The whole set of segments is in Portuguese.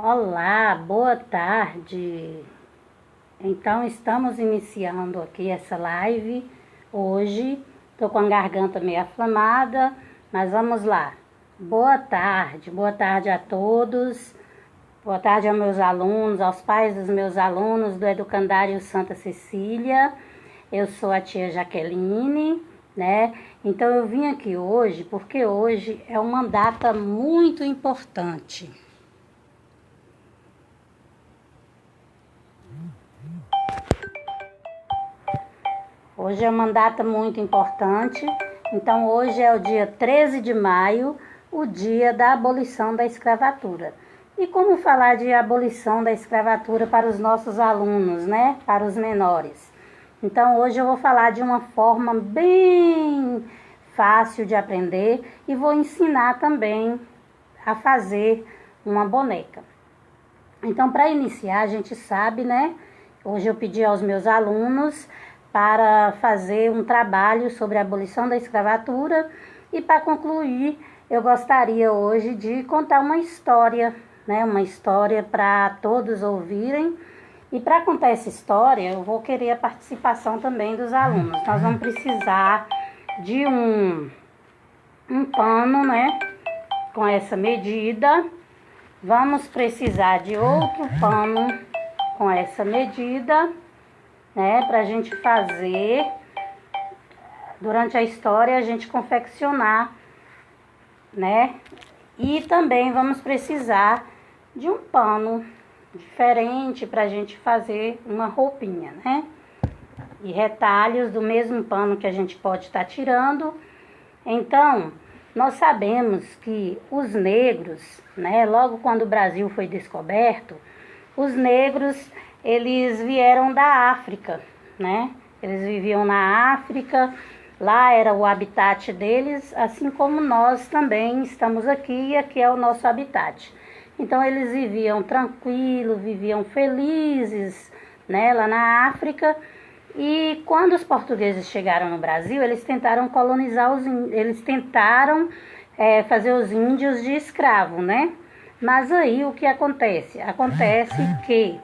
Olá, boa tarde. Então, estamos iniciando aqui essa live hoje. Estou com a garganta meio aflamada, mas vamos lá. Boa tarde a todos. Boa tarde aos meus alunos, aos pais dos meus alunos do Educandário Santa Cecília. Eu sou a tia Jaqueline, né? Então, eu vim aqui hoje porque hoje é uma data muito importante. Hoje é uma data muito importante, então hoje é o dia 13 de maio, o dia da abolição da escravatura. E como falar de abolição da escravatura para os nossos alunos, né? Para os menores. Então hoje eu vou falar de uma forma bem fácil de aprender e vou ensinar também a fazer uma boneca. Então, para iniciar, a gente sabe, né? Hoje eu pedi aos meus alunos para fazer um trabalho sobre a abolição da escravatura e para concluir, eu gostaria hoje de contar uma história, né? Uma história para todos ouvirem. E para contar essa história, eu vou querer a participação também dos alunos. Nós vamos precisar de um pano, né? Com essa medida. Vamos precisar de outro pano com essa medida, né? Pra gente fazer, durante a história, a gente confeccionar, né? E também vamos precisar de um pano diferente pra gente fazer uma roupinha, né? E retalhos do mesmo pano que a gente pode estar tirando. Então, nós sabemos que os negros, né, logo quando o Brasil foi descoberto, os negros, eles vieram da África, né? Eles viviam na África, lá era o habitat deles, assim como nós também estamos aqui e aqui é o nosso habitat. Então, eles viviam tranquilo, viviam felizes, né, lá na África. E quando os portugueses chegaram no Brasil, eles tentaram colonizar eles tentaram fazer os índios de escravo, né? Mas aí o que acontece? Acontece que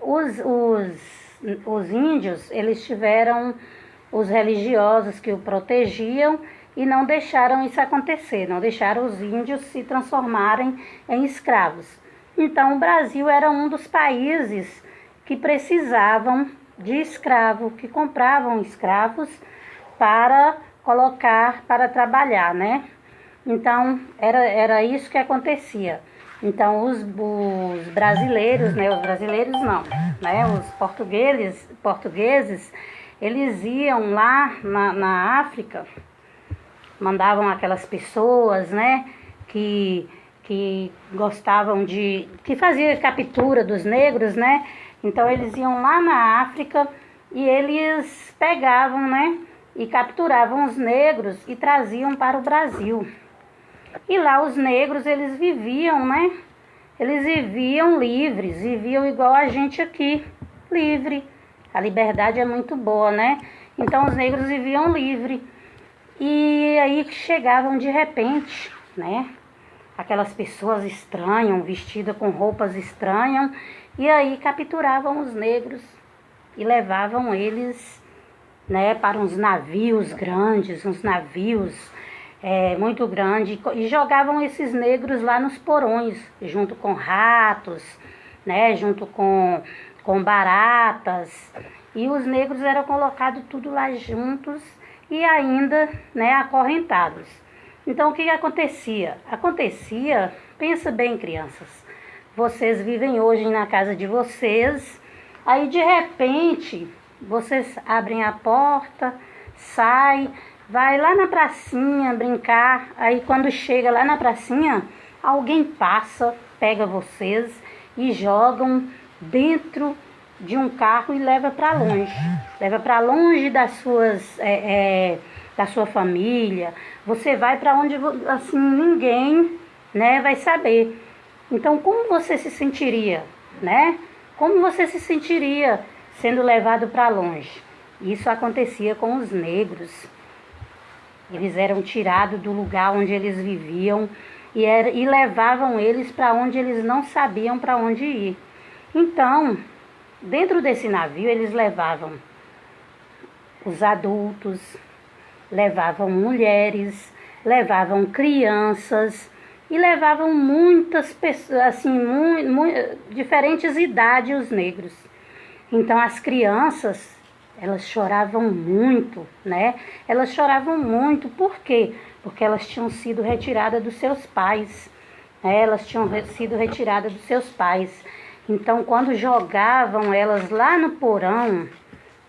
os índios, eles tiveram os religiosos que o protegiam e não deixaram isso acontecer, não deixaram os índios se transformarem em escravos. Então o Brasil era um dos países que precisavam de escravo, que compravam escravos para colocar, para trabalhar, né? Então, era isso que acontecia. Então, os brasileiros, né? Os brasileiros não, né? Os portugueses, eles iam lá na África, mandavam aquelas pessoas, né? Que gostavam que fazia captura dos negros, né? Então, eles iam lá na África e eles pegavam, né? E capturavam os negros e traziam para o Brasil. E lá os negros, eles viviam, né? Eles viviam livres, viviam igual a gente aqui, livre. A liberdade é muito boa, né? Então, os negros viviam livre. E aí chegavam de repente, né? Aquelas pessoas estranhas, vestidas com roupas estranhas, e aí capturavam os negros e levavam eles, né, para uns navios grandes, uns navios muito grandes, e jogavam esses negros lá nos porões, junto com ratos, né, junto com baratas, e os negros eram colocados tudo lá juntos e ainda, né, acorrentados. Então, o que acontecia? Pensa bem, crianças, vocês vivem hoje na casa de vocês, aí de repente vocês abrem a porta, saem, vai lá na pracinha brincar, aí quando chega lá na pracinha, alguém passa, pega vocês e jogam dentro de um carro e leva para longe da sua família. Você vai para onde assim ninguém, né, vai saber. Então, como você se sentiria, né? Como você se sentiria sendo levado para longe? Isso acontecia com os negros. Eles eram tirados do lugar onde eles viviam e levavam eles para onde eles não sabiam para onde ir. Então, dentro desse navio, eles levavam os adultos, levavam mulheres, levavam crianças e levavam muitas pessoas, assim, diferentes idades, os negros. Então, as crianças, elas choravam muito, né? Elas choravam muito, por quê? Porque elas tinham sido retiradas dos seus pais, né? Elas tinham sido retiradas dos seus pais. Então, quando jogavam elas lá no porão,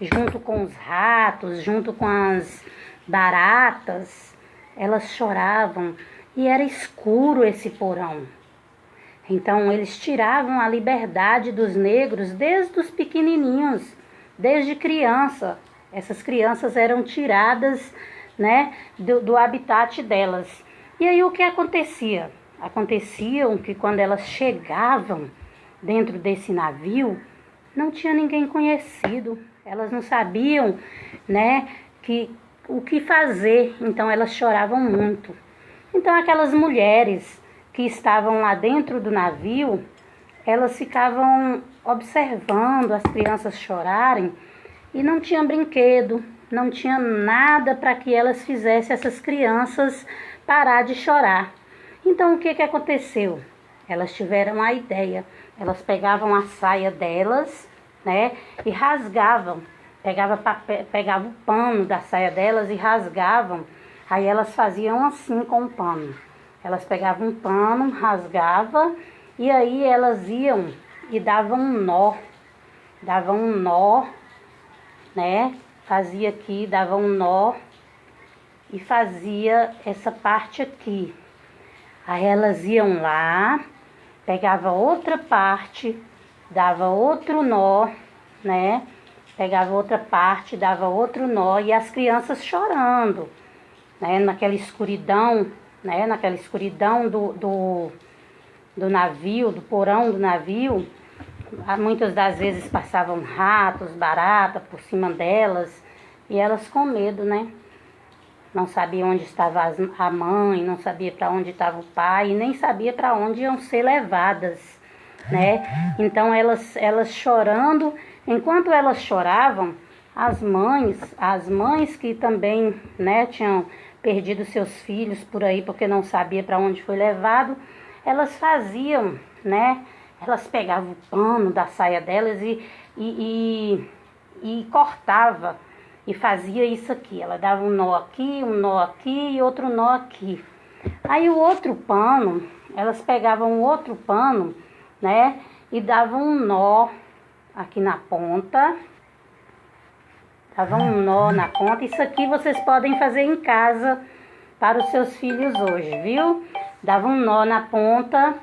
junto com os ratos, junto com as baratas, elas choravam e era escuro esse porão. Então, eles tiravam a liberdade dos negros desde os pequenininhos, desde criança. Essas crianças eram tiradas, né, do habitat delas. E aí o que acontecia? Acontecia que quando elas chegavam dentro desse navio, não tinha ninguém conhecido. Elas não sabiam, né, o que fazer. Então elas choravam muito. Então aquelas mulheres que estavam lá dentro do navio, elas ficavam observando as crianças chorarem e não tinha brinquedo, não tinha nada para que elas fizessem essas crianças parar de chorar. Então o que aconteceu? Elas tiveram a ideia, elas pegavam a saia delas, né, e rasgavam, pegavam o pano da saia delas e rasgavam. Aí elas faziam assim com o pano. Elas pegavam um pano, rasgavam, e aí elas iam e davam um nó, né? Fazia aqui, dava um nó e fazia essa parte aqui. Aí elas iam lá, pegava outra parte, dava outro nó, né? Pegava outra parte, dava outro nó, e as crianças chorando, né? Naquela escuridão, né? Naquela escuridão do navio, do porão do navio. Muitas das vezes passavam ratos, barata por cima delas, e elas com medo, né? Não sabia onde estava a mãe, não sabia para onde estava o pai, e nem sabia para onde iam ser levadas, né? Então elas chorando, enquanto elas choravam, as mães que também, né, tinham perdido seus filhos por aí porque não sabia para onde foi levado, elas faziam, né? Elas pegavam o pano da saia delas e cortava e fazia isso aqui. Ela dava um nó aqui e outro nó aqui. Aí o outro pano, elas pegavam o outro pano, né, e davam um nó aqui na ponta. Davam um nó na ponta. Isso aqui vocês podem fazer em casa para os seus filhos hoje, viu? Dava um nó na ponta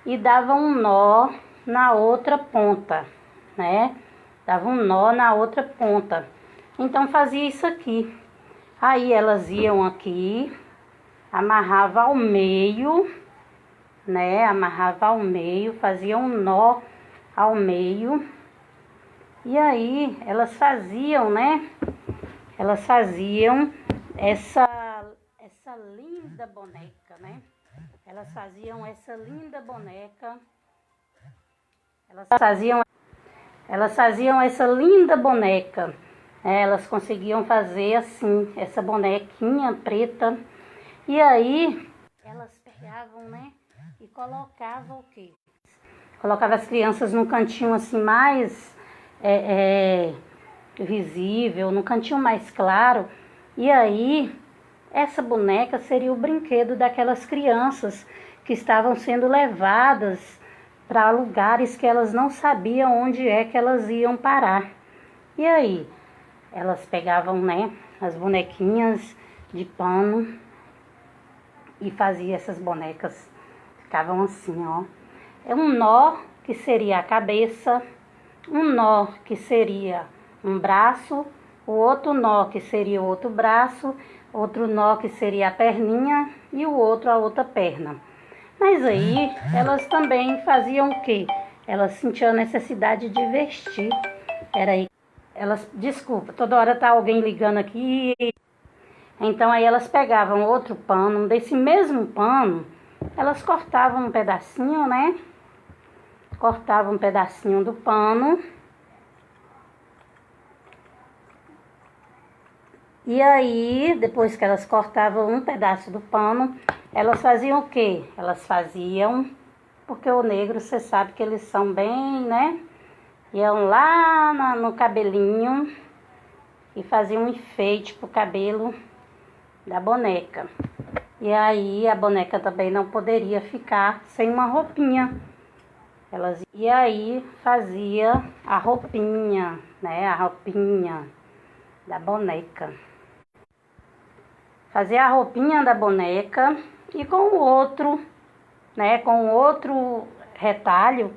e dava um nó na outra ponta, né? Dava um nó na outra ponta. Então fazia isso aqui. Aí elas iam aqui, amarrava ao meio, né? Amarrava ao meio, fazia um nó ao meio. E aí elas faziam, né? Elas faziam essa linda boneca, né? Elas faziam essa linda boneca. Elas faziam essa linda boneca. Elas conseguiam fazer assim, essa bonequinha preta. E aí, elas pegavam, né? E colocavam o quê? Colocava as crianças num cantinho assim mais visível, num cantinho mais claro. E aí, essa boneca seria o brinquedo daquelas crianças que estavam sendo levadas para lugares que elas não sabiam onde é que elas iam parar. E aí, elas pegavam, né, as bonequinhas de pano e faziam essas bonecas. Ficavam assim, ó. É um nó que seria a cabeça, um nó que seria um braço, o outro nó que seria o outro braço, outro nó que seria a perninha e o outro a outra perna. Mas aí elas também faziam o quê? Elas sentiam a necessidade de vestir. Peraí. Desculpa, toda hora tá alguém ligando aqui. Então aí elas pegavam outro pano, desse mesmo pano, elas cortavam um pedacinho, né? Cortavam um pedacinho do pano. E aí, depois que elas cortavam um pedaço do pano, elas faziam o quê? Elas faziam, porque o negro, você sabe que eles são bem, né? Iam lá no cabelinho e faziam um enfeite pro cabelo da boneca. E aí, a boneca também não poderia ficar sem uma roupinha. E aí, fazia a roupinha, né? A roupinha da boneca. Fazia a roupinha da boneca e com o outro, né, com o outro retalho,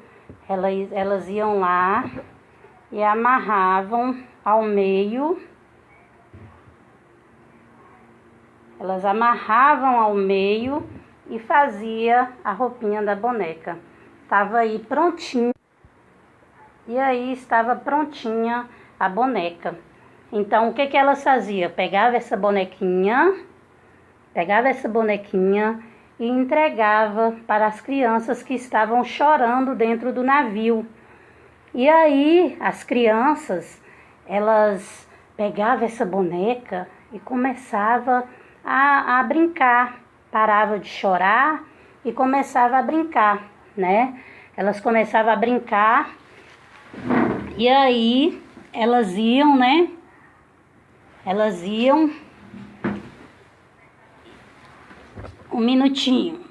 elas iam lá e amarravam ao meio. Elas amarravam ao meio e fazia a roupinha da boneca. Estava aí prontinho. E aí estava prontinha a boneca. Então, o que elas faziam? Pegava essa bonequinha e entregava para as crianças que estavam chorando dentro do navio. E aí, as crianças, elas pegavam essa boneca e começavam a brincar. Parava de chorar e começava a brincar, né? Elas começavam a brincar e aí elas iam, né? Um minutinho.